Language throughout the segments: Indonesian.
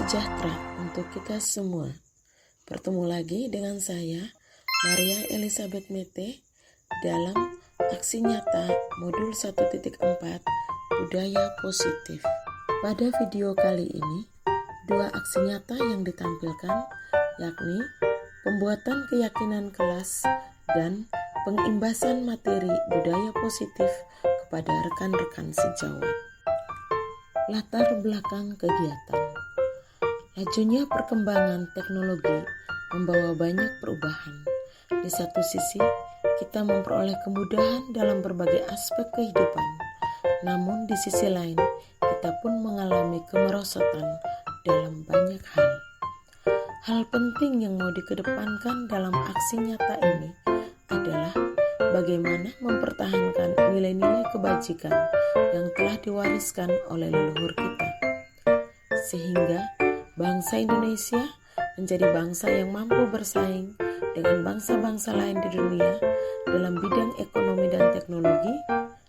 sejahtera untuk kita semua. Bertemu lagi dengan saya, Maria Elizabeth Mete, dalam aksi nyata modul 1.4 Budaya Positif. Pada video kali ini, dua aksi nyata yang ditampilkan yakni pembuatan keyakinan kelas dan pengimbasan materi budaya positif kepada rekan-rekan sejawat. Latar belakang kegiatan. Lajunya perkembangan teknologi membawa banyak perubahan. Di satu sisi, kita memperoleh kemudahan dalam berbagai aspek kehidupan. Namun di sisi lain, kita pun mengalami kemerosotan dalam banyak hal. Hal penting yang mau dikedepankan dalam aksi nyata ini adalah bagaimana mempertahankan nilai-nilai kebajikan yang telah diwariskan oleh leluhur kita, sehingga bangsa Indonesia menjadi bangsa yang mampu bersaing dengan bangsa-bangsa lain di dunia dalam bidang ekonomi dan teknologi,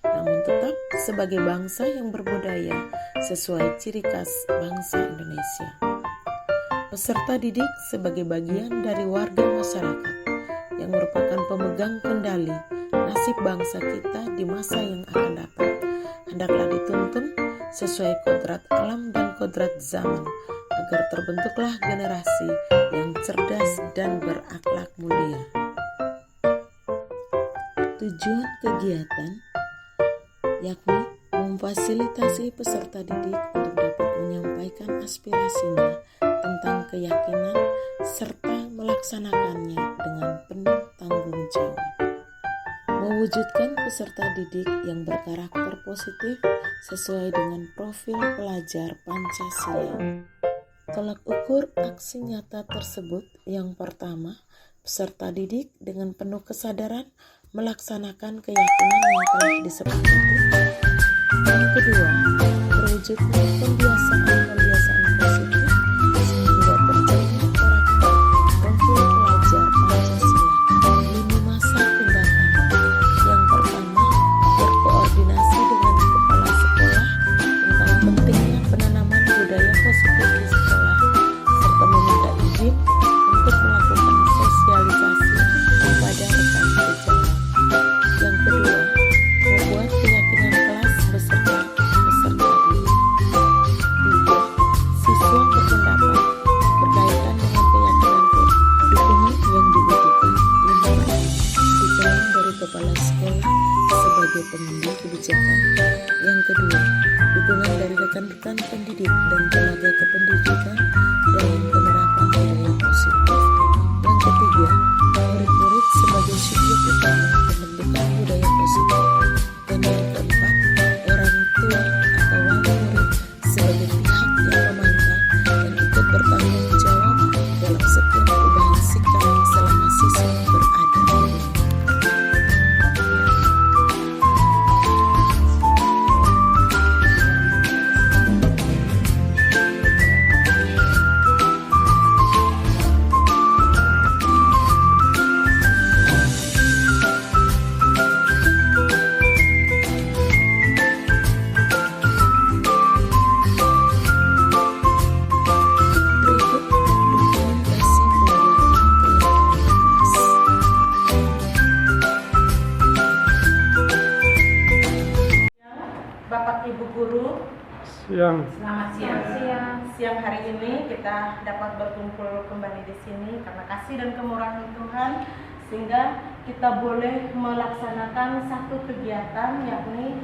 namun tetap sebagai bangsa yang berbudaya sesuai ciri khas bangsa Indonesia. Peserta didik sebagai bagian dari warga masyarakat yang merupakan pemegang kendali nasib bangsa kita di masa yang akan datang, hendaklah dituntun sesuai kodrat alam dan kodrat zaman, agar terbentuklah generasi yang cerdas dan berakhlak mulia. Tujuan kegiatan yakni memfasilitasi peserta didik untuk dapat menyampaikan aspirasinya tentang keyakinan serta melaksanakannya dengan penuh tanggung jawab. Mewujudkan peserta didik yang berkarakter positif sesuai dengan profil pelajar Pancasila. Tolak ukur aksi nyata tersebut yang pertama, peserta didik dengan penuh kesadaran melaksanakan keyakinan yang telah disepakati. Yang kedua, terwujudnya pembiasaan positif sehingga terjadi karakter profil pelajar Pancasila. Lini masa tindakan. Yang pertama, berkoordinasi dengan kepala sekolah tentang pentingnya penanaman budaya positif di sekolah, serta meminta izin untuk melakukan sosialisasi kepada rekan sejawat. Yang kedua, membuat keyakinan kelas beserta peserta didik. Tiga, siswa berpendapat berkaitan dengan keyakinan dukungan yang dibutuhkan. Lima, dukungan dari kepala sekolah sebagai pengambil kebijakan. Yang kedua, dukungan dari rekan-rekan pendidik dan tenaga kependidikan dalam penerapan budaya positif. Yang ketiga, murid-murid sebagai subjek utama pembentukan budaya positif. Dan yang keempat, orang tua atau wali murid sebagai pihak yang memantau dan ikut bertanggung jawab dalam setiap perubahan sikap selama siswa berada di rumah. Berikut dokumentasi pengelolaan keyakinan kelas. Bapak Ibu Guru, selamat siang. Siang hari ini kita dapat berkumpul kembali di sini karena kasih dan kemurahan Tuhan, sehingga kita boleh melaksanakan satu kegiatan yakni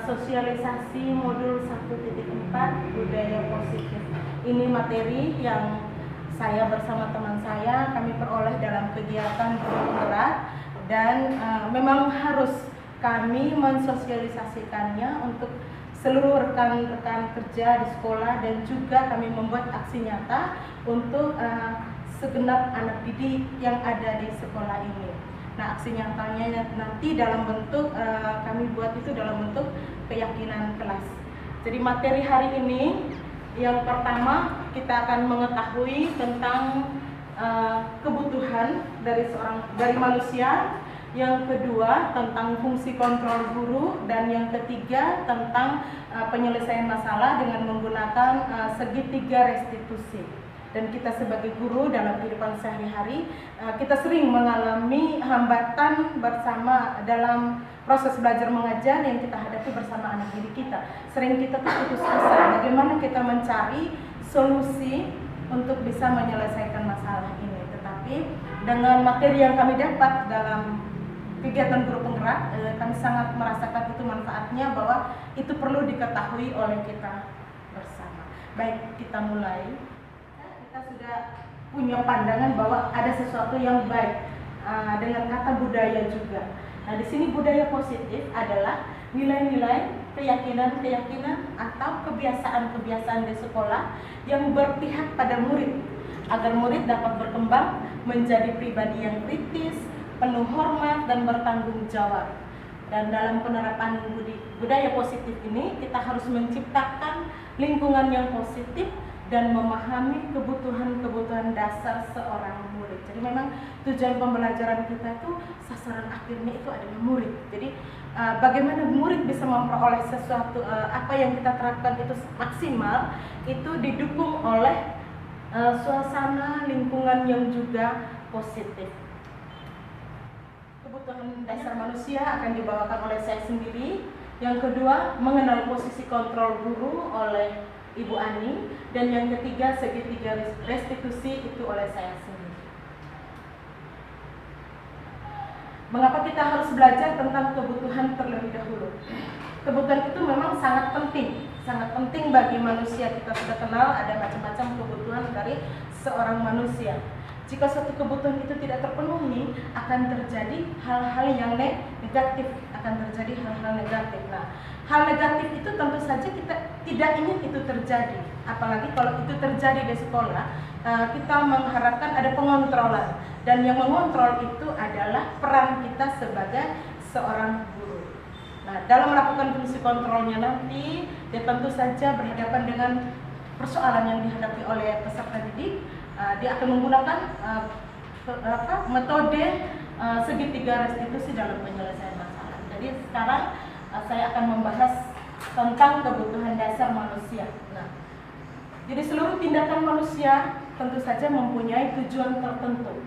sosialisasi modul 1.4 budaya positif. Ini materi yang saya bersama teman saya kami peroleh dalam kegiatan berat dan memang harus kami mensosialisasikannya untuk seluruh rekan-rekan kerja di sekolah, dan juga kami membuat aksi nyata untuk segenap anak didik yang ada di sekolah ini. Nah, aksi nyatanya nanti dalam bentuk kami buat itu dalam bentuk keyakinan kelas. Jadi materi hari ini yang pertama kita akan mengetahui tentang kebutuhan dari manusia yang kedua tentang fungsi kontrol guru, dan yang ketiga tentang penyelesaian masalah dengan menggunakan segitiga restitusi. Dan kita sebagai guru dalam kehidupan sehari-hari, kita sering mengalami hambatan bersama dalam proses belajar mengajar yang kita hadapi bersama anak didik kita. Sering kita tuh putus asa, bagaimana kita mencari solusi untuk bisa menyelesaikan masalah ini. Tetapi dengan materi yang kami dapat dalam kegiatan guru penggerak, kami sangat merasakan itu manfaatnya, bahwa itu perlu diketahui oleh kita bersama. Baik, kita mulai. Kita sudah punya pandangan bahwa ada sesuatu yang baik dengan kata budaya juga. Nah, di sini budaya positif adalah nilai-nilai, keyakinan-keyakinan atau kebiasaan-kebiasaan di sekolah yang berpihak pada murid, agar murid dapat berkembang menjadi pribadi yang kritis, penuh hormat dan bertanggung jawab. Dan dalam penerapan budaya positif ini, kita harus menciptakan lingkungan yang positif dan memahami kebutuhan-kebutuhan dasar seorang murid. Jadi memang tujuan pembelajaran kita itu, sasaran akhirnya itu adalah murid. Jadi bagaimana murid bisa memperoleh sesuatu, apa yang kita terapkan itu maksimal, itu didukung oleh suasana lingkungan yang juga positif. Kebutuhan dasar manusia akan dibawakan oleh saya sendiri. Yang kedua, mengenal posisi kontrol guru oleh Ibu Ani, dan yang ketiga segitiga restitusi itu oleh saya sendiri. Mengapa kita harus belajar tentang kebutuhan terlebih dahulu? Kebutuhan itu memang sangat penting bagi manusia. Kita sudah kenal ada macam-macam kebutuhan dari seorang manusia. Jika suatu kebutuhan itu tidak terpenuhi, akan terjadi hal-hal yang negatif, Nah, hal negatif itu tentu saja kita tidak ingin itu terjadi. Apalagi kalau itu terjadi di sekolah, kita mengharapkan ada pengontrolan, dan yang mengontrol itu adalah peran kita sebagai seorang guru. Nah, dalam melakukan fungsi kontrolnya nanti, dia tentu saja berhadapan dengan persoalan yang dihadapi oleh peserta didik. Dia akan menggunakan metode segitiga restitusi dalam penyelesaian masalah. Jadi sekarang saya akan membahas tentang kebutuhan dasar manusia. Nah, jadi seluruh tindakan manusia tentu saja mempunyai tujuan tertentu.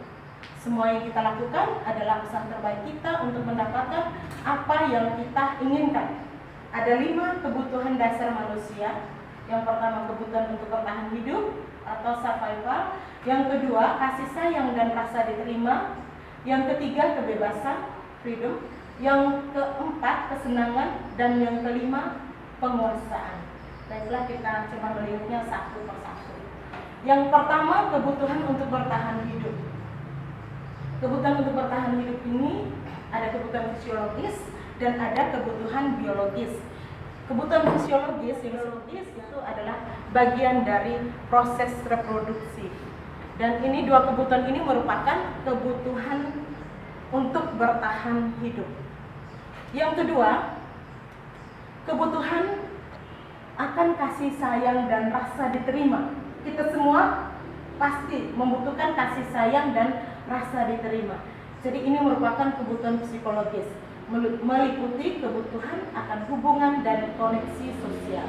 Semua yang kita lakukan adalah usaha terbaik kita untuk mendapatkan apa yang kita inginkan. Ada 5 kebutuhan dasar manusia. Yang pertama, kebutuhan untuk bertahan hidup atau survival. Yang kedua, kasih sayang dan rasa diterima. Yang ketiga, kebebasan, freedom. Yang keempat, kesenangan. Dan yang kelima, penguasaan. Baiklah, kita coba melihatnya satu persatu. Yang pertama, kebutuhan untuk bertahan hidup. Kebutuhan untuk bertahan hidup ini ada kebutuhan fisiologis dan ada kebutuhan biologis. Kebutuhan fisiologis itu adalah bagian dari proses reproduksi. Dan ini 2 kebutuhan ini merupakan kebutuhan untuk bertahan hidup. Yang kedua, kebutuhan akan kasih sayang dan rasa diterima. Kita semua pasti membutuhkan kasih sayang dan rasa diterima. Jadi ini merupakan kebutuhan psikologis, meliputi kebutuhan akan hubungan dan koneksi sosial.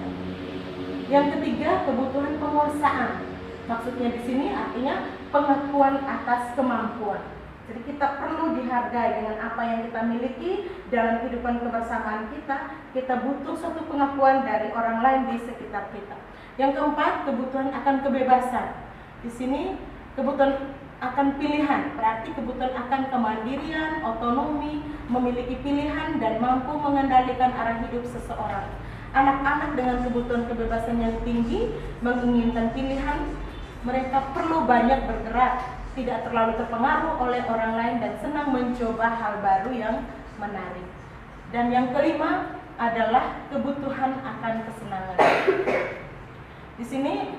Yang ketiga, kebutuhan penguasaan. Maksudnya di sini artinya pengakuan atas kemampuan. Jadi kita perlu dihargai dengan apa yang kita miliki dalam kehidupan kebersamaan kita. Kita butuh suatu pengakuan dari orang lain di sekitar kita. Yang keempat, kebutuhan akan kebebasan. Di sini kebutuhan akan pilihan, berarti kebutuhan akan kemandirian, otonomi, memiliki pilihan dan mampu mengendalikan arah hidup seseorang. Anak-anak dengan kebutuhan kebebasan yang tinggi menginginkan pilihan, mereka perlu banyak bergerak, tidak terlalu terpengaruh oleh orang lain dan senang mencoba hal baru yang menarik. Dan yang kelima adalah kebutuhan akan kesenangan. Di sini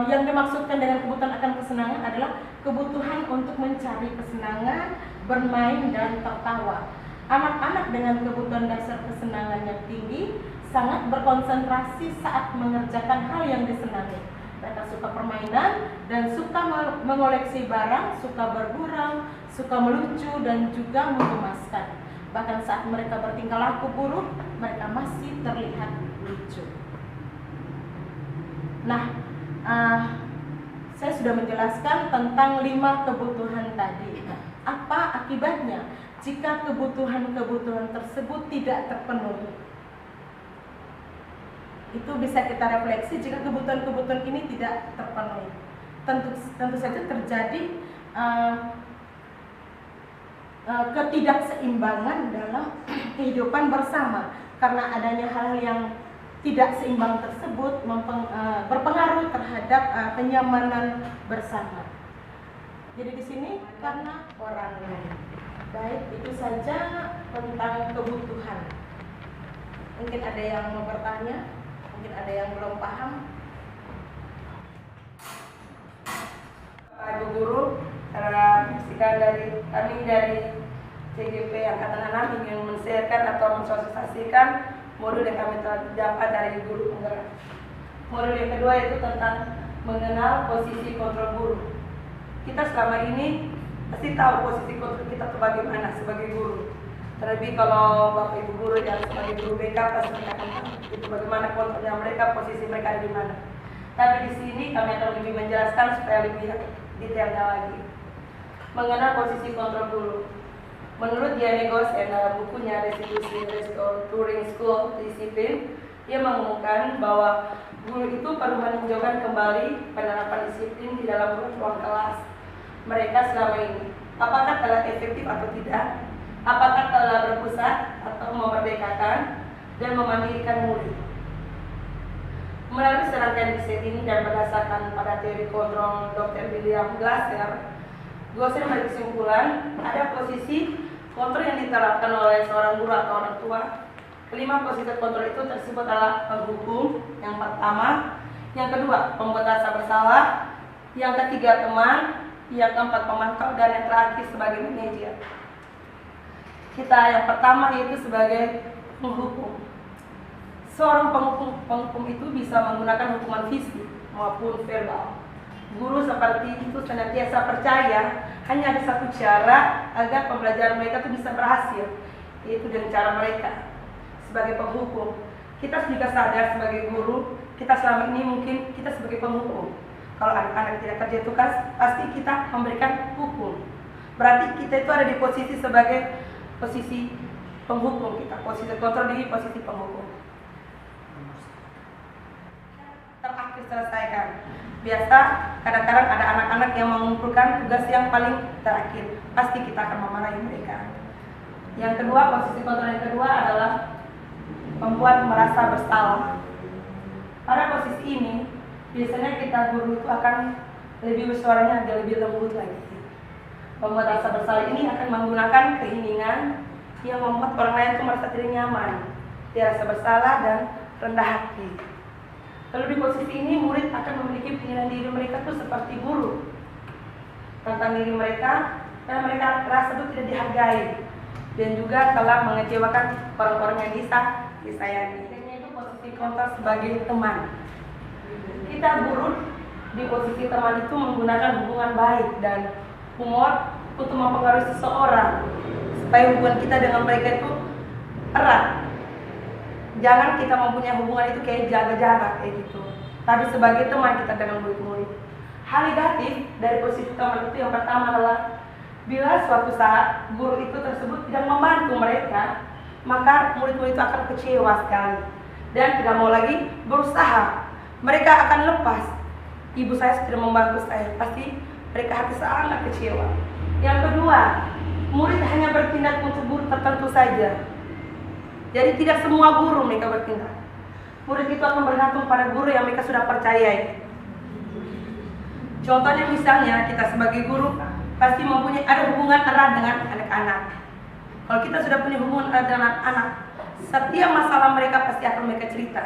yang dimaksudkan dengan kebutuhan akan kesenangan adalah kebutuhan untuk mencari kesenangan, bermain dan tertawa. Anak-anak dengan kebutuhan dasar kesenangan yang tinggi sangat berkonsentrasi saat mengerjakan hal yang disenangi. Mereka suka permainan dan suka mengoleksi barang, suka bergurau, suka melucu dan juga menggemaskan. Bahkan saat mereka bertingkah laku buruk, mereka masih terlihat lucu. Nah, saya sudah menjelaskan tentang 5 kebutuhan tadi. Apa akibatnya jika kebutuhan-kebutuhan tersebut tidak terpenuhi? Itu bisa kita refleksi jika kebutuhan-kebutuhan ini tidak terpenuhi. Tentu saja terjadi ketidakseimbangan dalam kehidupan bersama, karena adanya hal yang tidak seimbang tersebut berpengaruh terhadap kenyamanan bersama. Jadi di sini karena orang lain. Baik, itu saja tentang kebutuhan. Mungkin ada yang mau bertanya, mungkin ada yang belum paham. Pak Ibu Guru, karena kami dari CGP Angkatan 6 ingin men-sharekan atau mensosialisasikan modul yang kami telah dapat dari guru penggerak. Modul yang kedua yaitu tentang mengenal posisi kontrol guru. Kita selama ini pasti tahu posisi kontrol kita itu bagaimana sebagai guru. Terlebih kalau Bapak Ibu Guru yang sebagai guru BK pasti akan tahu itu bagaimana kontrolnya mereka, posisi mereka ada di mana. Tapi di sini kami akan lebih menjelaskan supaya lebih detailnya lagi. Mengenal posisi kontrol guru. Menurut Diane Gosen dalam bukunya Restitusi Restoring School Discipline, ia mengumumkan bahwa guru itu perlu meninjaukan kembali penerapan disiplin di dalam ruang kelas mereka selama ini. Apakah telah efektif atau tidak? Apakah telah berpusat atau memerdekakan dan memandirikan murid? Melalui serangkaian riset ini dan berdasarkan pada teori kontrol Dr. William Glasser, Gosen berkesimpulan ada posisi kontrol yang diterapkan oleh seorang guru atau orang tua. Kelima posisi kontrol itu tersebut adalah penghukum, yang pertama. Yang kedua, pembuat rasa bersalah. Yang ketiga, teman. Yang keempat, pemantau. Dan yang terakhir, sebagai manajer. Kita yang pertama yaitu sebagai penghukum. Seorang penghukum itu bisa menggunakan hukuman fisik maupun verbal. Guru seperti itu senantiasa percaya hanya ada satu cara agar pembelajaran mereka itu bisa berhasil, yaitu dengan cara mereka sebagai penghukum. Kita juga sadar sebagai guru, kita selama ini mungkin kita sebagai penghukum. Kalau anak-anak tidak kerja tugas, pasti kita memberikan hukum. Berarti kita itu ada di posisi sebagai posisi penghukum kita, posisi kontrol diri, posisi penghukum. Terakhir selesaikan. Biasa kadang-kadang ada anak-anak yang mengumpulkan tugas yang paling terakhir. Pasti kita akan memarahi mereka. Yang kedua, posisi kontrol yang kedua adalah membuat merasa bersalah. Pada posisi ini, biasanya kita guru itu akan lebih suaranya agak lebih lembut lagi. Membuat rasa bersalah ini akan menggunakan keinginan yang membuat orang lain itu merasa tidak nyaman, tidak rasa bersalah dan rendah hati. Lalu di posisi ini murid akan memiliki penilaian diri mereka itu seperti guru tentang diri mereka, karena mereka merasa itu tidak dihargai dan juga telah mengecewakan orang-orang yang disayangi. Ini itu posisi kontrol sebagai teman. Kita guru di posisi teman itu menggunakan hubungan baik dan humor untuk mempengaruhi seseorang supaya hubungan kita dengan mereka itu erat. Jangan kita mempunyai hubungan itu kayak jaga jarak kayak gitu. Tapi sebagai teman kita dengan murid-murid. Hal negatif dari posisi teman itu yang pertama adalah bila suatu saat guru itu tersebut tidak membantu mereka, maka murid-murid itu akan kecewa sekali dan tidak mau lagi berusaha. Mereka akan lepas. Ibu saya tidak membantu saya, pasti mereka hati sangat kecewa. Yang kedua, murid hanya bertindak untuk guru tertentu saja. Jadi tidak semua guru mereka bertindak. Murid itu akan bergantung pada guru yang mereka sudah percayai. Contohnya misalnya kita sebagai guru pasti mempunyai ada hubungan erat dengan anak-anak. Kalau kita sudah punya hubungan erat dengan anak-anak, setiap masalah mereka pasti akan mereka cerita.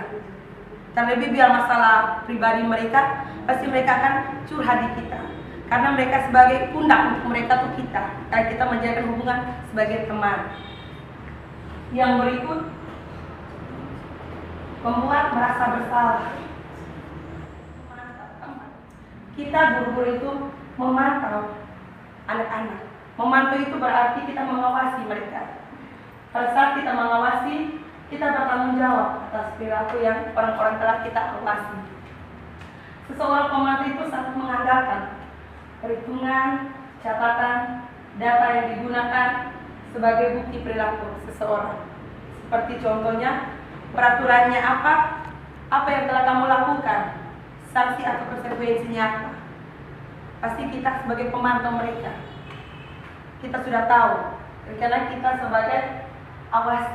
Terlebih biar masalah pribadi mereka, pasti mereka akan curhat di kita. Karena mereka sebagai pundak untuk mereka tuh kita. Karena kita menjaga hubungan sebagai teman. Yang berikut, membuat merasa bersalah. kita guru-guru itu memantau anak-anak. Memantau itu berarti kita mengawasi mereka. Pada saat kita mengawasi, kita bertanggung jawab atas perilaku yang orang-orang telah kita awasi. Seseorang pemantau itu sangat mengandalkan perhitungan, catatan, data yang digunakan sebagai bukti perilaku seseorang. Seperti contohnya, peraturannya apa yang telah kamu lakukan, sanksi atau konsekuensinya apa. Pasti kita sebagai pemantau mereka, kita sudah tahu, karena kita sebagai awas.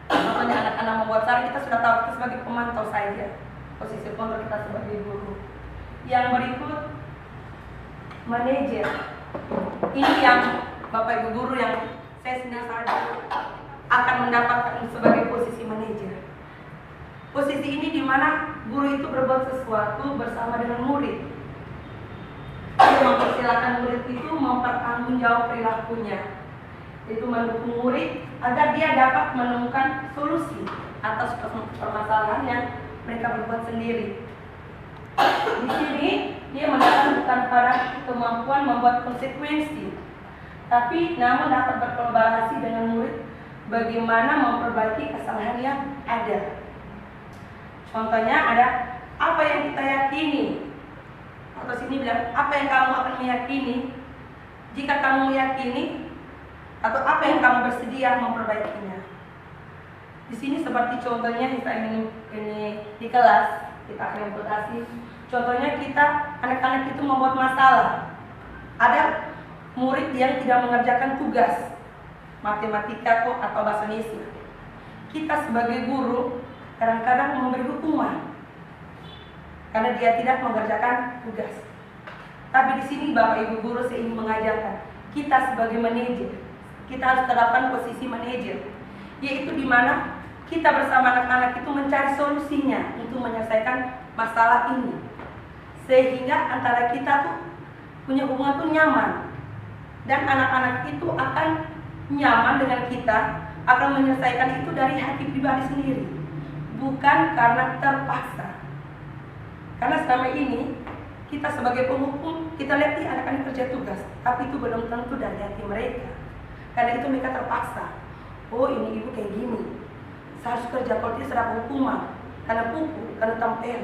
Contohnya anak-anak membuat salah, kita sudah tahu, kita sebagai pemantau saja. Posisi kontrol kita sebagai guru. Yang berikut, manajer. Ini yang Bapak Ibu guru yang saya sendiri saja akan mendapatkan sebagai posisi manajer. Posisi ini di mana guru itu berbuat sesuatu bersama dengan murid. Dia mempersilakan murid itu mempertanggungjawab perilakunya, itu mendukung murid agar dia dapat menemukan solusi atas permasalahan yang mereka berbuat sendiri. Di sini dia menekankan bukan pada kemampuan membuat konsekuensi, tapi namun dapat berkolaborasi dengan murid bagaimana memperbaiki kesalahan yang ada. Contohnya ada apa yang kita yakini, atau sini bilang apa yang kamu akan meyakini. Jika kamu meyakini, atau apa yang kamu bersedia memperbaikinya. Di sini seperti contohnya kita ini di kelas kita akan implementasi. Contohnya kita anak-anak itu membuat masalah. Ada murid yang tidak mengerjakan tugas matematika atau bahasa Indonesia. Kita sebagai guru kadang-kadang memberi hukuman karena dia tidak mengerjakan tugas. Tapi di sini Bapak Ibu guru saya ingin mengajarkan kita sebagai manajer, kita harus terapkan posisi manajer, yaitu di mana kita bersama anak-anak itu mencari solusinya untuk menyelesaikan masalah ini, sehingga antara kita tuh punya hubungan tuh nyaman, dan anak-anak itu akan nyaman dengan kita, akan menyelesaikan itu dari hati pribadi sendiri, bukan karena terpaksa. Karena selama ini kita sebagai penghukum, kita lihat nih anak-anak kerja tugas, tapi itu belum tentu dari hati mereka. Karena itu mereka terpaksa. Oh ini ibu kayak gini, saya harus kerja, kalau tidak serap hukuman, karena pukul, karena tampil.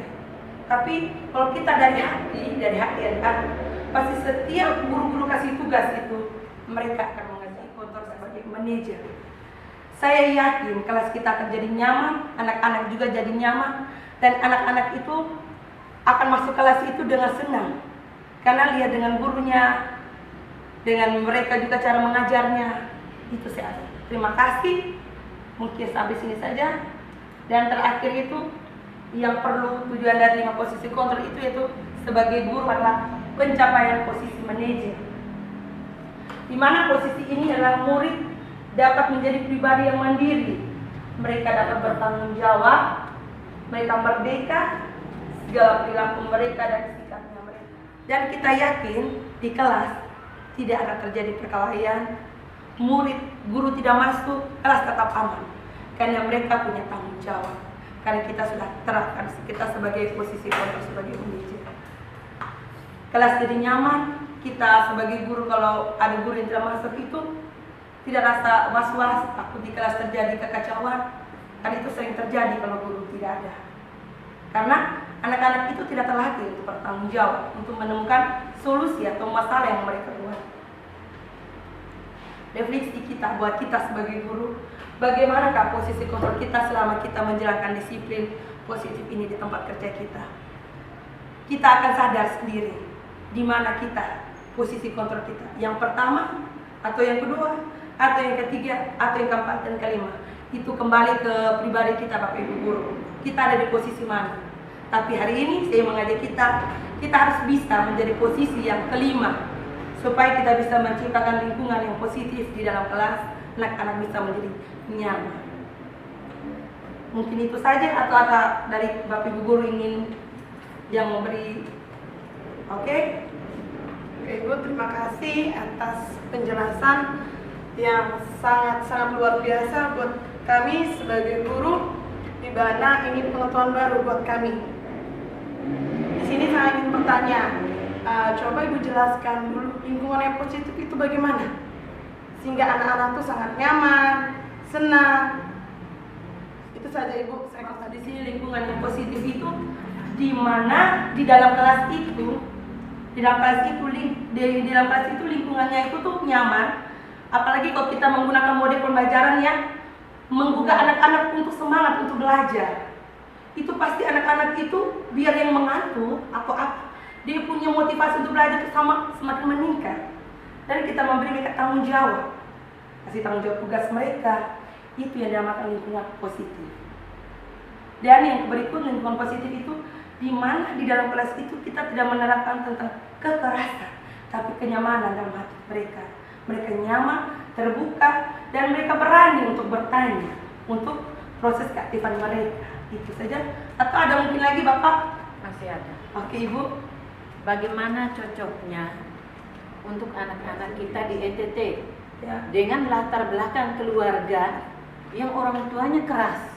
Tapi kalau kita dari hati anak-anak, pasti setiap guru-guru kasih tugas itu, mereka akan mengajar kontrol sebagai manajer. Saya yakin kelas kita akan jadi nyaman, anak-anak juga jadi nyaman, dan anak-anak itu akan masuk kelas itu dengan senang, karena lihat dengan gurunya, dengan mereka juga cara mengajarnya. Itu saya terima kasih. Mungkin sampai sini saja. Dan terakhir itu yang perlu tujuan dari 5 posisi kontrol itu yaitu sebagai guru adalah pencapaian posisi manajer, di mana posisi ini adalah murid dapat menjadi pribadi yang mandiri. Mereka dapat bertanggung jawab, mereka merdeka, segala perilaku mereka dan sikapnya mereka. Dan kita yakin di kelas tidak akan terjadi perkelahian, murid, guru tidak masuk, kelas tetap aman, karena mereka punya tanggung jawab. Karena kita sudah terapkan kita sebagai posisi kontrol sebagai manajer. Kelas jadi nyaman, kita sebagai guru kalau ada guru yang tidak masuk itu tidak rasa was-was, takut di kelas terjadi kekacauan. Karena itu sering terjadi kalau guru tidak ada. Karena anak-anak itu tidak terlatih untuk bertanggung jawab, untuk menemukan solusi atau masalah yang mereka buat. Refleksi kita buat kita sebagai guru, bagaimanakah posisi kontrol kita selama kita menjalankan disiplin positif ini di tempat kerja kita. Kita akan sadar sendiri di mana kita posisi kontrol kita. Yang pertama, atau yang kedua, atau yang ketiga, atau yang keempat dan kelima. Itu kembali ke pribadi kita Bapak Ibu guru. Kita ada di posisi mana? Tapi hari ini saya mengajak kita harus bisa menjadi posisi yang kelima, supaya kita bisa menciptakan lingkungan yang positif di dalam kelas, anak-anak bisa menjadi nyaman. Mungkin itu saja, atau ada dari Bapak Ibu guru ingin yang memberi. Oke, Ibu, terima kasih atas penjelasan yang sangat-sangat luar biasa buat kami sebagai guru, di mana ini pengetahuan baru buat kami. Di sini saya ingin bertanya, coba Ibu jelaskan dulu lingkungan yang positif itu bagaimana? Sehingga anak-anak tuh sangat nyaman, senang. Itu saja Ibu. Saya kata di sini lingkungan yang positif itu di mana di dalam kelas itu, di dalam kelas itu lingkungannya itu tuh nyaman. Apalagi kalau kita menggunakan model pembelajaran yang menggugah anak-anak untuk semangat untuk belajar. Itu pasti anak-anak itu biar yang mengantuk atau apa, dia punya motivasi untuk belajar itu semakin meningkat. Dan kita memberi mereka tanggung jawab, kasih tanggung jawab tugas mereka. Itu yang dinamakan lingkungan positif. Dan yang berikut lingkungan positif itu di mana di dalam kelas itu kita tidak menerapkan tentang kekerasan, tapi kenyamanan dalam hati mereka. Mereka nyaman, terbuka, dan mereka berani untuk bertanya untuk proses keaktifan mereka. Itu saja. Atau ada mungkin lagi Bapak? Masih ada. Oke Ibu. Bagaimana cocoknya untuk anak-anak kita di ETT Ya. dengan latar belakang keluarga yang orang tuanya keras.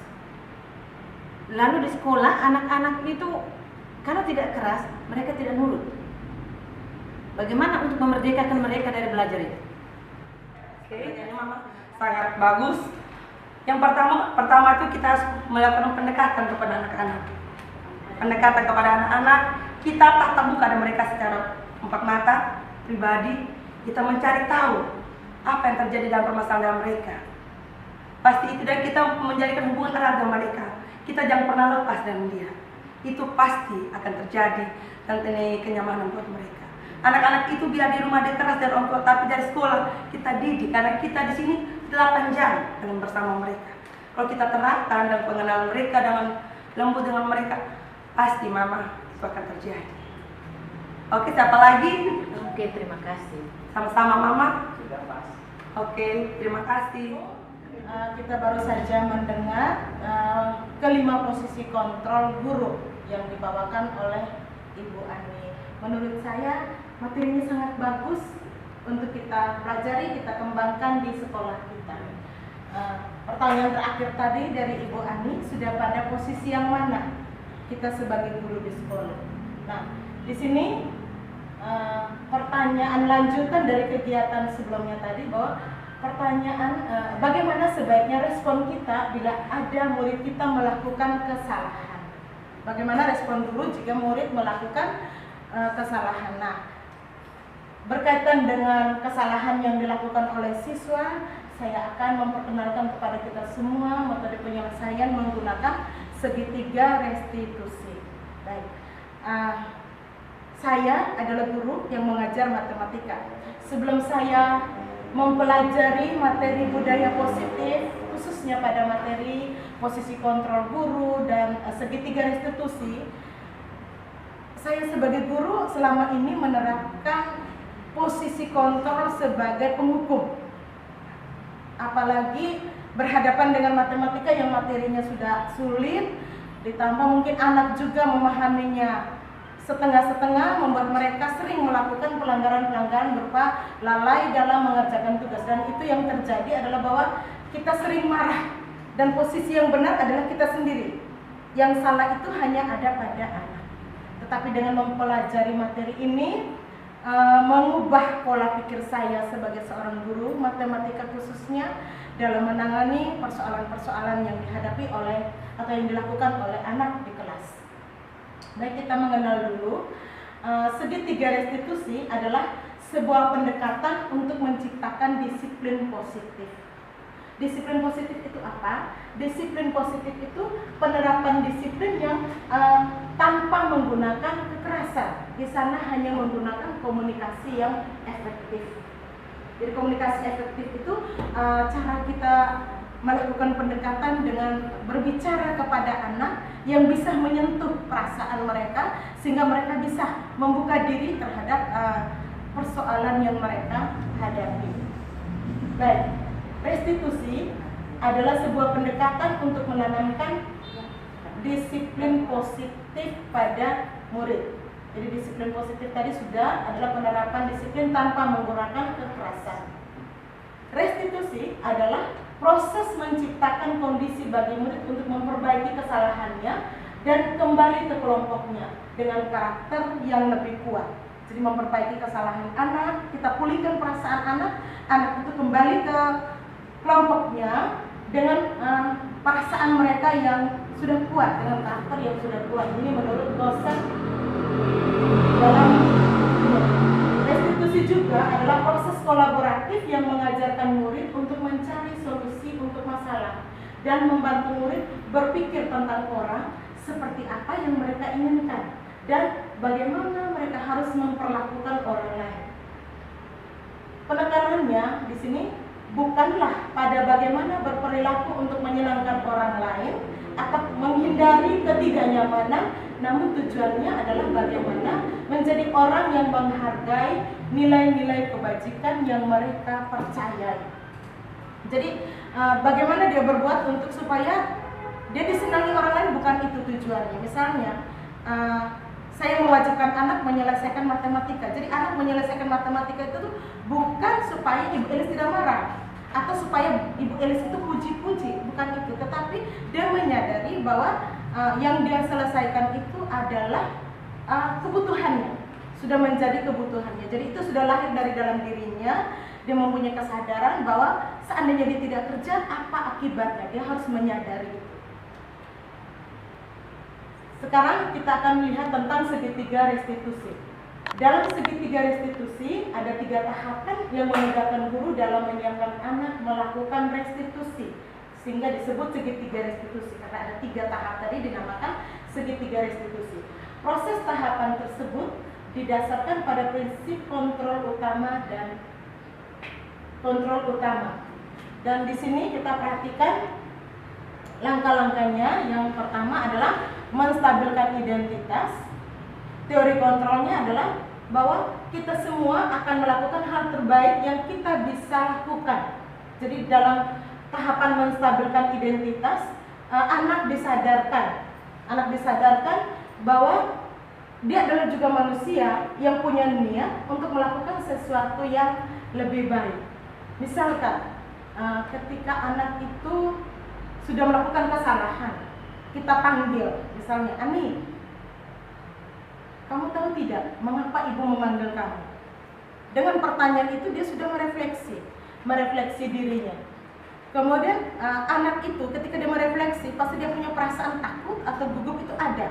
Lalu di sekolah anak-anak itu karena tidak keras, mereka tidak nurut. Bagaimana untuk memerdekakan mereka dari belajar itu? Oke, ini Mama sangat bagus. Yang pertama itu kita harus melakukan pendekatan kepada anak-anak. Pendekatan kepada anak-anak, kita tatap muka dengan mereka secara empat mata, pribadi. Kita mencari tahu apa yang terjadi dalam permasalahan mereka. Pasti itu, dan kita menjadikan hubungan erat dengan mereka. Kita jangan pernah lepas dari dia. Itu pasti akan terjadi dan ini kenyamanan buat mereka. Anak-anak itu biar di rumah dia keras dan orang tua, tapi dari sekolah kita didik, karena kita di sini 8 jam dengan bersama mereka. Kalau kita terapkan dan pengenalan mereka dengan lembut dengan mereka, pasti Mama itu akan terjadi. Oke, siapa lagi? Oke, terima kasih. Sama-sama Mama. Sudah pas. Oke, terima kasih. Kita baru saja mendengar kelima posisi kontrol guru yang dibawakan oleh Ibu Ani. Menurut saya materinya sangat bagus untuk kita pelajari, kita kembangkan di sekolah kita. Pertanyaan terakhir tadi dari Ibu Ani, sudah pada posisi yang mana kita sebagai guru di sekolah? Nah, di sini pertanyaan lanjutan dari kegiatan sebelumnya tadi, bahwa pertanyaan bagaimana sebaiknya respon kita bila ada murid kita melakukan kesalahan? Bagaimana respon guru jika murid melakukan kesalahan? Nah, berkaitan dengan kesalahan yang dilakukan oleh siswa, saya akan memperkenalkan kepada kita semua metode penyelesaian menggunakan segitiga restitusi. Baik, saya adalah guru yang mengajar matematika. Sebelum saya mempelajari materi budaya positif, khususnya pada materi posisi kontrol guru dan segitiga restitusi, saya sebagai guru selama ini menerapkan posisi kontrol sebagai penghukum. Apalagi berhadapan dengan matematika yang materinya sudah sulit, ditambah mungkin anak juga memahaminya setengah-setengah, membuat mereka sering melakukan pelanggaran-pelanggaran berupa lalai dalam mengerjakan tugas. Dan itu yang terjadi adalah bahwa kita sering marah, dan posisi yang benar adalah kita sendiri. Yang salah itu hanya ada pada anak. Tetapi dengan mempelajari materi ini, mengubah pola pikir saya sebagai seorang guru matematika khususnya dalam menangani persoalan-persoalan yang dihadapi oleh atau yang dilakukan oleh anak di kelas. Baik, kita mengenal dulu. Segitiga restitusi adalah sebuah pendekatan untuk menciptakan disiplin positif. Disiplin positif itu apa? Disiplin positif itu penerapan disiplin yang tanpa menggunakan kekerasan. Di sana hanya menggunakan komunikasi yang efektif. Jadi komunikasi efektif itu cara kita melakukan pendekatan dengan berbicara kepada anak yang bisa menyentuh perasaan mereka sehingga mereka bisa membuka diri terhadap persoalan yang mereka hadapi. Baik. Restitusi adalah sebuah pendekatan untuk menanamkan disiplin positif pada murid. Jadi disiplin positif tadi sudah adalah penerapan disiplin tanpa menggunakan kekerasan. Restitusi adalah proses menciptakan kondisi bagi murid untuk memperbaiki kesalahannya dan kembali ke kelompoknya dengan karakter yang lebih kuat. Jadi memperbaiki kesalahan anak, kita pulihkan perasaan anak, anak itu kembali ke kelompoknya dengan perasaan mereka yang sudah kuat, dengan karakter yang sudah kuat. Ini menurut dosen dalam restitusi juga adalah proses kolaboratif yang mengajarkan murid untuk mencari solusi untuk masalah dan membantu murid berpikir tentang orang seperti apa yang mereka inginkan dan bagaimana mereka harus memperlakukan orang lain. Penekanannya di sini bukanlah pada bagaimana berperilaku untuk menyenangkan orang lain atau menghindari ketidaknyamanan, namun tujuannya adalah bagaimana menjadi orang yang menghargai nilai-nilai kebajikan yang mereka percayai. Jadi bagaimana dia berbuat untuk supaya dia disenangi orang lain, bukan itu tujuannya. Misalnya saya mewajibkan anak menyelesaikan matematika. Jadi anak menyelesaikan matematika itu tuh bukan supaya Ibu Elis tidak marah atau supaya Ibu Elis itu puji-puji, bukan itu. Tetapi dia menyadari bahwa yang dia selesaikan itu adalah kebutuhannya, sudah menjadi kebutuhannya. Jadi itu sudah lahir dari dalam dirinya. Dia mempunyai kesadaran bahwa seandainya dia tidak kerja, apa akibatnya? Dia harus menyadari itu. Sekarang kita akan melihat tentang segitiga restitusi. Dalam segitiga restitusi ada 3 tahapan yang memudahkan guru dalam menyiapkan anak melakukan restitusi, sehingga disebut segitiga restitusi karena ada 3 tahap tadi dinamakan segitiga restitusi. Proses tahapan tersebut didasarkan pada prinsip kontrol utama dan kontrol utama. Dan di sini kita perhatikan langkah-langkahnya. Yang pertama adalah menstabilkan identitas. Teori kontrolnya adalah bahwa kita semua akan melakukan hal terbaik yang kita bisa lakukan. Jadi dalam tahapan menstabilkan identitas, anak disadarkan bahwa dia adalah juga manusia yang punya niat untuk melakukan sesuatu yang lebih baik. Misalkan ketika anak itu sudah melakukan kesalahan, kita panggil, misalnya, Ani, kamu tahu tidak mengapa ibu memanggil kamu? Dengan pertanyaan itu dia sudah merefleksi dirinya. Kemudian anak itu ketika dia merefleksi, pasti dia punya perasaan takut atau gugup, itu ada.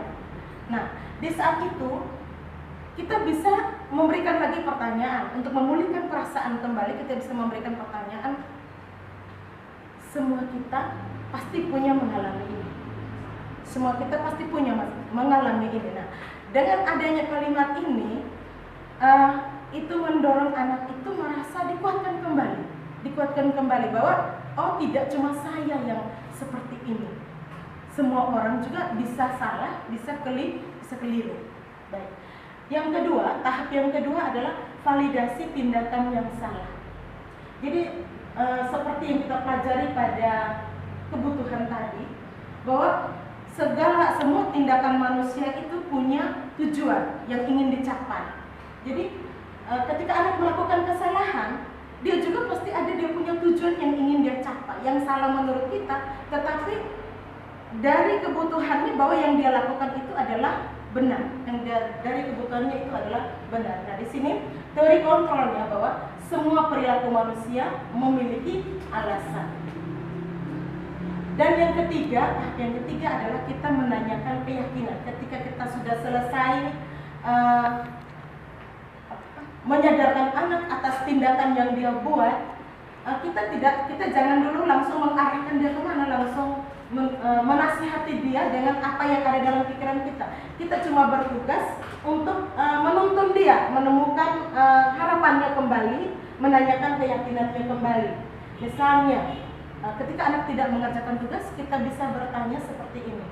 Nah, di saat itu kita bisa memberikan lagi pertanyaan untuk memulihkan perasaan kembali. Kita bisa memberikan pertanyaan, semua kita pasti punya mengalami ini. Semua kita pasti punya mengalami ini. Nah, dengan adanya kalimat ini, itu mendorong anak itu merasa dikuatkan kembali bahwa oh, tidak cuma saya yang seperti ini. Semua orang juga bisa salah, bisa keliru. Baik. Yang kedua, tahap yang kedua adalah validasi tindakan yang salah. Jadi seperti yang kita pelajari pada kebutuhan tadi, bahwa semua tindakan manusia itu punya tujuan yang ingin dicapai. Jadi ketika anak melakukan kesalahan, dia juga pasti ada dia punya tujuan yang ingin dia capai, yang salah menurut kita, tetapi dari kebutuhannya bahwa yang dia lakukan itu adalah benar, yang dari kebutuhannya itu adalah benar. Nah, di sini teori kontrolnya bahwa semua perilaku manusia memiliki alasan. Dan yang ketiga adalah kita menanyakan keyakinan. Ketika kita sudah selesai menyadarkan anak atas tindakan yang dia buat, kita jangan dulu langsung mengarahkan dia kemana, langsung menasihati dia dengan apa yang ada dalam pikiran kita. Kita cuma bertugas untuk menuntun dia, menemukan harapannya kembali, menanyakan keyakinannya kembali. Misalnya, ketika anak tidak mengerjakan tugas, kita bisa bertanya seperti ini.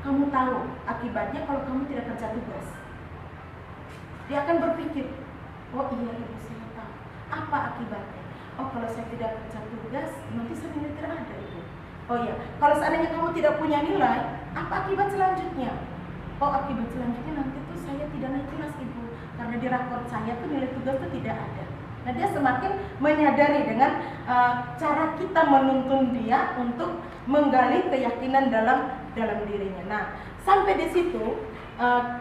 Kamu tahu akibatnya kalau kamu tidak kerja tugas? Dia akan berpikir, oh iya ibu, saya tahu. Apa akibatnya? Oh, kalau saya tidak kerja tugas, nanti saya nilai tidak ada ibu. Oh iya, kalau seandainya kamu tidak punya nilai, apa akibat selanjutnya? Oh, akibat selanjutnya nanti tuh saya tidak naik kelas ibu, karena di rapor saya tuh nilai tugas tuh tidak ada. Nah, dia semakin menyadari dengan cara kita menuntun dia untuk menggali keyakinan dalam dalam dirinya. Nah, sampai di situ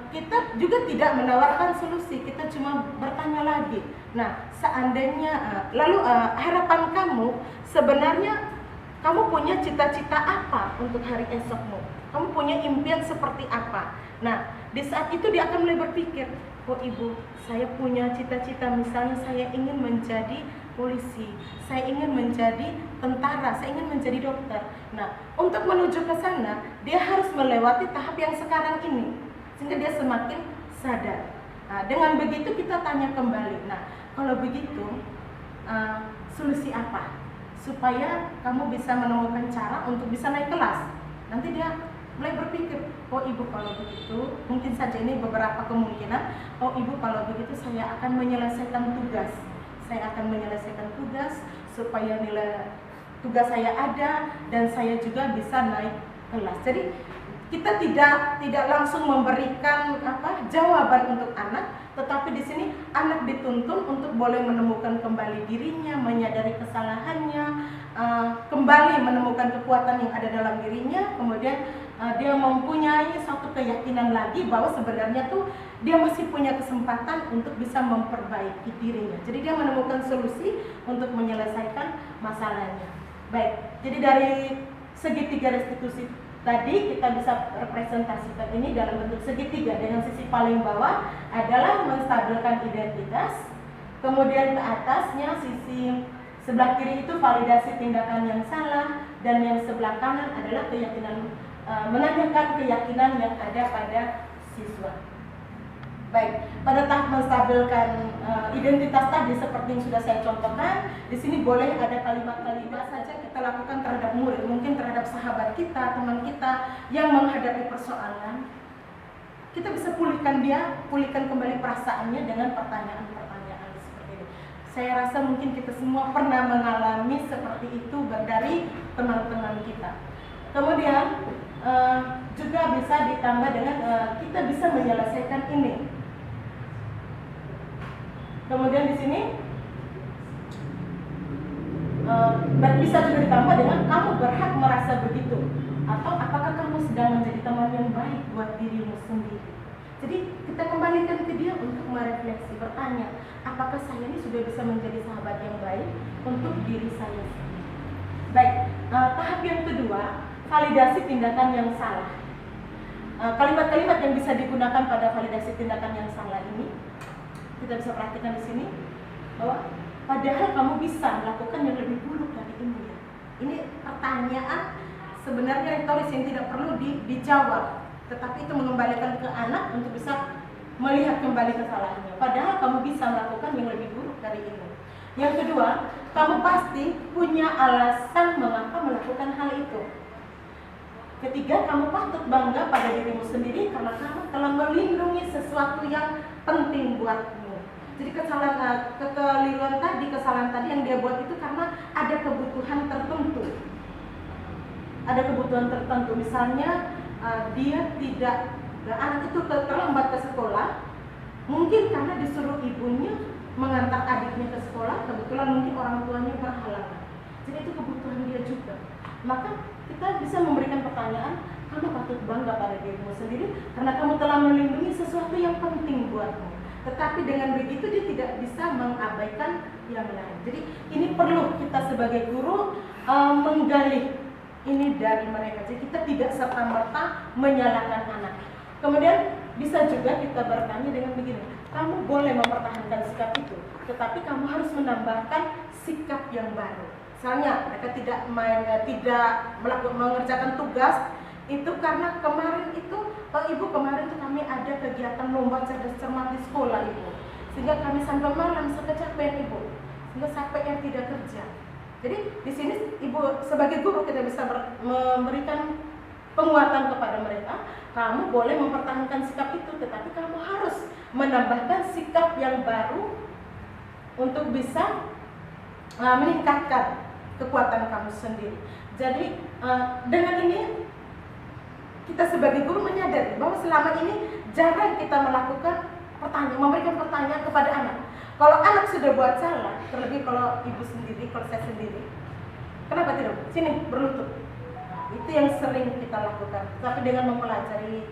kita juga tidak menawarkan solusi, kita cuma bertanya lagi. Nah, seandainya lalu harapan kamu sebenarnya, kamu punya cita-cita apa untuk hari esokmu? Kamu punya impian seperti apa? Nah, di saat itu dia akan mulai berpikir, oh ibu, saya punya cita-cita, misalnya saya ingin menjadi polisi, saya ingin menjadi tentara, saya ingin menjadi dokter. Nah, untuk menuju ke sana, dia harus melewati tahap yang sekarang ini, sehingga dia semakin sadar. Nah, dengan begitu kita tanya kembali, nah kalau begitu solusi apa? Supaya kamu bisa menemukan cara untuk bisa naik kelas. Nanti dia mulai berpikir, oh ibu kalau begitu, mungkin saja ini beberapa kemungkinan, oh ibu kalau begitu saya akan menyelesaikan tugas. Saya akan menyelesaikan tugas supaya nilai tugas saya ada dan saya juga bisa naik kelas. Jadi kita tidak langsung memberikan jawaban untuk anak, tetapi di sini anak dituntun untuk boleh menemukan kembali dirinya, menyadari kesalahannya, kembali menemukan kekuatan yang ada dalam dirinya, kemudian dia mempunyai satu keyakinan lagi bahwa sebenarnya tuh dia masih punya kesempatan untuk bisa memperbaiki dirinya. Jadi dia menemukan solusi untuk menyelesaikan masalahnya. Baik, jadi dari segitiga restitusi tadi kita bisa representasikan ini dalam bentuk segitiga, dengan sisi paling bawah adalah menstabilkan identitas, kemudian ke atasnya sisi sebelah kiri itu validasi tindakan yang salah, dan yang sebelah kanan adalah keyakinan, menanyakan keyakinan yang ada pada siswa. Baik, pada tahap menstabilkan identitas tadi seperti yang sudah saya contohkan, di sini boleh ada kalimat-kalimat saja kita lakukan terhadap murid, mungkin terhadap sahabat kita, teman kita yang menghadapi persoalan. Kita bisa pulihkan kembali perasaannya dengan pertanyaan-pertanyaan seperti ini. Saya rasa mungkin kita semua pernah mengalami seperti itu dari teman-teman kita. Kemudian juga bisa ditambah dengan kita bisa menyelesaikan ini. Kemudian di sini bisa juga ditambah dengan kamu berhak merasa begitu, atau apakah kamu sedang menjadi teman yang baik buat dirimu sendiri. Jadi kita kembalikan ke dia untuk merefleksi, bertanya, apakah saya ini sudah bisa menjadi sahabat yang baik untuk diri saya sendiri. Baik, tahap yang kedua, validasi tindakan yang salah. Kalimat-kalimat yang bisa digunakan pada validasi tindakan yang salah ini, kita bisa perhatikan di sini bahwa padahal kamu bisa melakukan yang lebih buruk dari ini. Ini pertanyaan sebenarnya retoris yang tidak perlu dijawab, tetapi itu mengembalikan ke anak untuk bisa melihat kembali kesalahannya. Padahal kamu bisa melakukan yang lebih buruk dari ini. Yang kedua, kamu pasti punya alasan mengapa melakukan hal itu. Ketiga, kamu patut bangga pada dirimu sendiri karena kamu telah melindungi sesuatu yang penting buatmu. Jadi kekeliruan tadi, kesalahan tadi yang dia buat itu karena ada kebutuhan tertentu. Ada kebutuhan tertentu, misalnya anak itu terlambat ke sekolah, mungkin karena disuruh ibunya mengantar adiknya ke sekolah, kebetulan mungkin orang tuanya berhalangan. Jadi itu kebutuhan dia juga. Maka kita bisa memberikan pertanyaan, kamu patut bangga pada dirimu sendiri karena kamu telah melindungi sesuatu yang penting buatmu. Tetapi dengan begitu dia tidak bisa mengabaikan yang lain. Jadi ini perlu kita sebagai guru menggali ini dari mereka. Jadi kita tidak serta-merta menyalahkan anak. Kemudian bisa juga kita bertanya dengan begini, kamu boleh mempertahankan sikap itu, tetapi kamu harus menambahkan sikap yang baru. Misalnya mereka tidak mengerjakan tugas itu karena kemarin itu, ibu kemarin itu kami ada kegiatan lomba cerdas cermat di sekolah ibu, sehingga kami sampai malam kecapean ibu, sehingga sampai yang tidak kerja. Jadi di sini ibu sebagai guru kita bisa memberikan penguatan kepada mereka. Kamu boleh mempertahankan sikap itu, tetapi kamu harus menambahkan sikap yang baru untuk bisa meningkatkan kekuatan kamu sendiri. Jadi dengan ini kita sebagai guru menyadari bahwa selama ini jarang kita memberikan pertanyaan kepada anak. Kalau anak sudah buat salah, terlebih kalau ibu sendiri, kalau saya sendiri, kenapa tidak? Sini berlutut. Itu yang sering kita lakukan. Tapi dengan mempelajari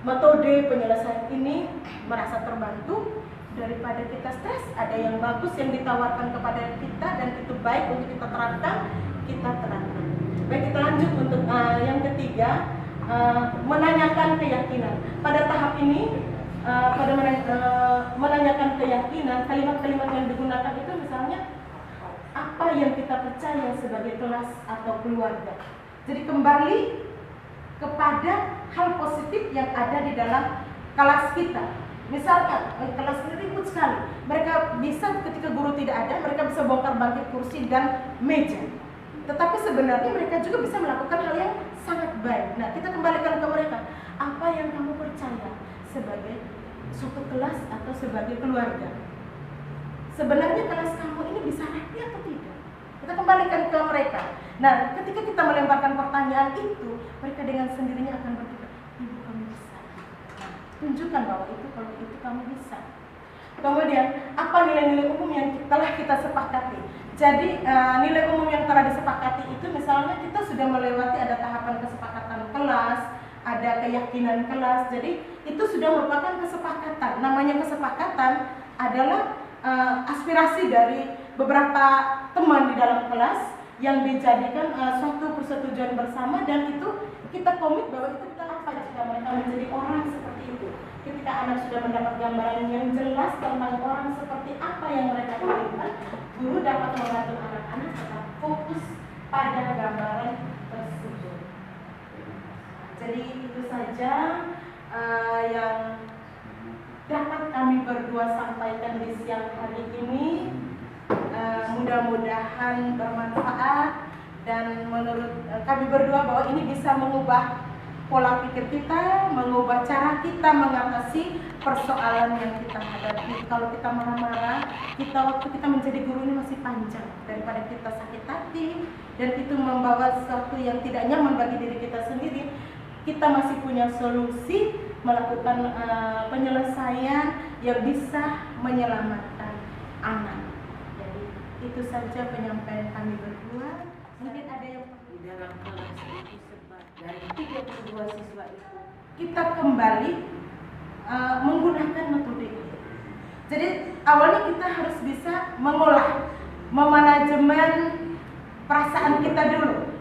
metode penyelesaian ini merasa terbantu daripada kita stres. Ada yang bagus yang ditawarkan kepada kita dan itu baik untuk kita terapkan, kita terapkan. Baik, kita lanjut untuk yang ketiga, menanyakan keyakinan. Pada tahap ini menanyakan keyakinan, kalimat-kalimat yang digunakan itu misalnya apa yang kita percaya sebagai kelas atau keluarga. Jadi kembali kepada hal positif yang ada di dalam kelas kita. Misalkan kelas ini ribut sekali, mereka bisa ketika guru tidak ada, mereka bisa bongkar-bangkit kursi dan meja. Tetapi sebenarnya mereka juga bisa melakukan hal yang sangat baik. Nah, kita kembalikan ke mereka, apa yang kamu percaya sebagai suatu kelas atau sebagai keluarga? Sebenarnya kelas kamu ini bisa rapi atau tidak? Kita kembalikan ke mereka. Nah, ketika kita melemparkan pertanyaan itu, mereka dengan sendirinya akan berpikir, ibu kamu bisa. Tunjukkan bahwa itu, kalau itu kamu bisa. Kemudian, apa nilai-nilai umum yang telah kita sepakati? Jadi, nilai umum yang telah disepakati itu misalnya kita sudah melewati ada tahapan kesepakatan kelas, ada keyakinan kelas. Jadi, itu sudah merupakan kesepakatan. Namanya kesepakatan adalah aspirasi dari beberapa teman di dalam kelas yang dijadikan suatu persetujuan bersama, dan itu kita komit bahwa itu kita apa jika mereka menjadi orang seperti itu. Ketika anak sudah mendapat gambaran yang jelas tentang orang seperti apa yang mereka inginkan, guru dapat membantu anak-anak tetap fokus pada gambaran tersebut. Jadi itu saja yang dapat kami berdua sampaikan di siang hari ini. Mudah-mudahan bermanfaat, dan menurut kami berdua bahwa ini bisa mengubah pola pikir kita, mengubah cara kita mengatasi persoalan yang kita hadapi. Kalau kita marah-marah, waktu kita menjadi guru ini masih panjang daripada kita sakit hati, dan itu membawa sesuatu yang tidak nyaman bagi diri kita sendiri. Kita masih punya solusi melakukan penyelesaian yang bisa menyelamatkan anak. Jadi itu saja penyampaian kami berdua. Mungkin ada yang Di dalam kelas itu dari 32 siswa itu kita kembali menggunakan metode ini. Jadi awalnya kita harus bisa mengolah, memanajemen perasaan kita dulu.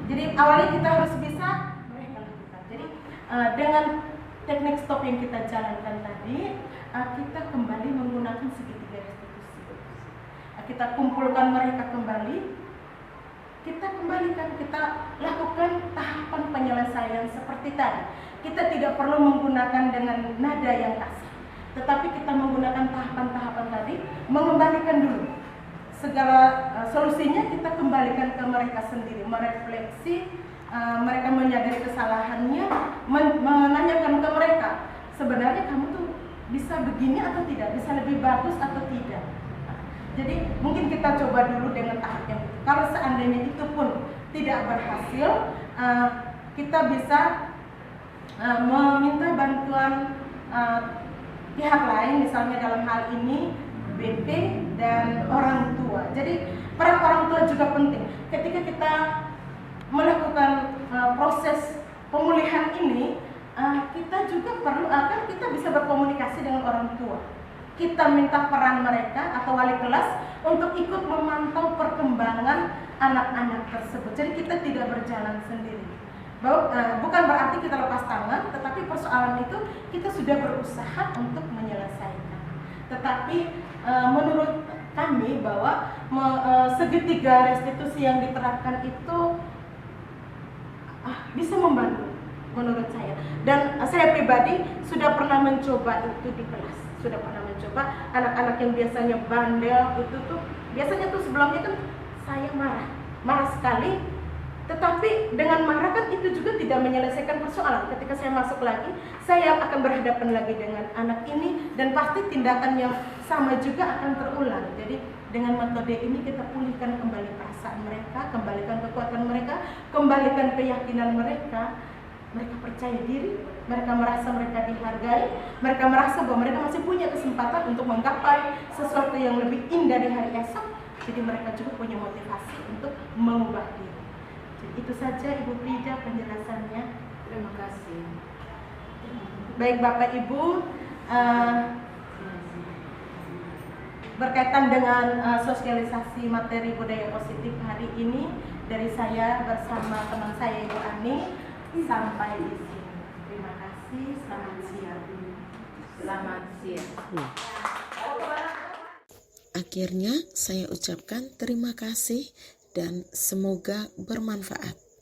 Jadi awalnya kita harus bisa mereka lakukan. Jadi dengan teknik stop yang kita jalankan tadi, kita kembali menggunakan segitiga restitusi. Kita kumpulkan mereka kembali, kita kembalikan, kita lakukan tahapan penyelesaian seperti tadi. Kita tidak perlu menggunakan dengan nada yang kasar, tetapi kita menggunakan tahapan-tahapan tadi, mengembalikan dulu. Segala solusinya kita kembalikan ke mereka sendiri, merefleksi, mereka menyadari kesalahannya, menanyakan ke mereka, sebenarnya kamu tuh bisa begini atau tidak, bisa lebih bagus atau tidak. Jadi mungkin kita coba dulu dengan tahap yang itu. Kalau seandainya itu pun tidak berhasil, kita bisa meminta bantuan pihak lain, misalnya dalam hal ini BP dan orang tua. Jadi peran orang tua juga penting. Ketika kita melakukan proses pemulihan ini, kita juga perlu kita bisa berkomunikasi dengan orang tua. Kita minta peran mereka atau wali kelas untuk ikut memantau perkembangan anak-anak tersebut. Jadi kita tidak berjalan sendiri. Bukan berarti kita lepas tangan, tetapi persoalan itu kita sudah berusaha untuk menyelesaikan. Tetapi menurut kami bahwa segitiga restitusi yang diterapkan itu bisa membantu menurut saya. Dan saya pribadi sudah pernah mencoba itu di kelas. Sudah pernah mencoba anak-anak yang biasanya bandel itu tuh biasanya tuh sebelumnya kan saya marah sekali, tetapi dengan marah kan itu juga tidak menyelesaikan persoalan. Ketika saya masuk lagi, saya akan berhadapan lagi dengan anak ini, dan pasti tindakan yang sama juga akan terulang. Jadi dengan metode ini kita pulihkan kembali perasaan mereka, kembalikan kekuatan mereka, kembalikan keyakinan mereka. Mereka percaya diri, mereka merasa mereka dihargai, mereka merasa bahwa mereka masih punya kesempatan untuk menggapai sesuatu yang lebih indah di hari esok. Jadi mereka juga punya motivasi untuk mengubah diri. Itu saja Ibu Prida penjelasannya. Terima kasih. Baik Bapak Ibu, berkaitan dengan sosialisasi materi budaya positif hari ini dari saya bersama teman saya Ibu Ani sampai di sini. Terima kasih, selamat siang. Selamat siang. Akhirnya saya ucapkan terima kasih dan semoga bermanfaat.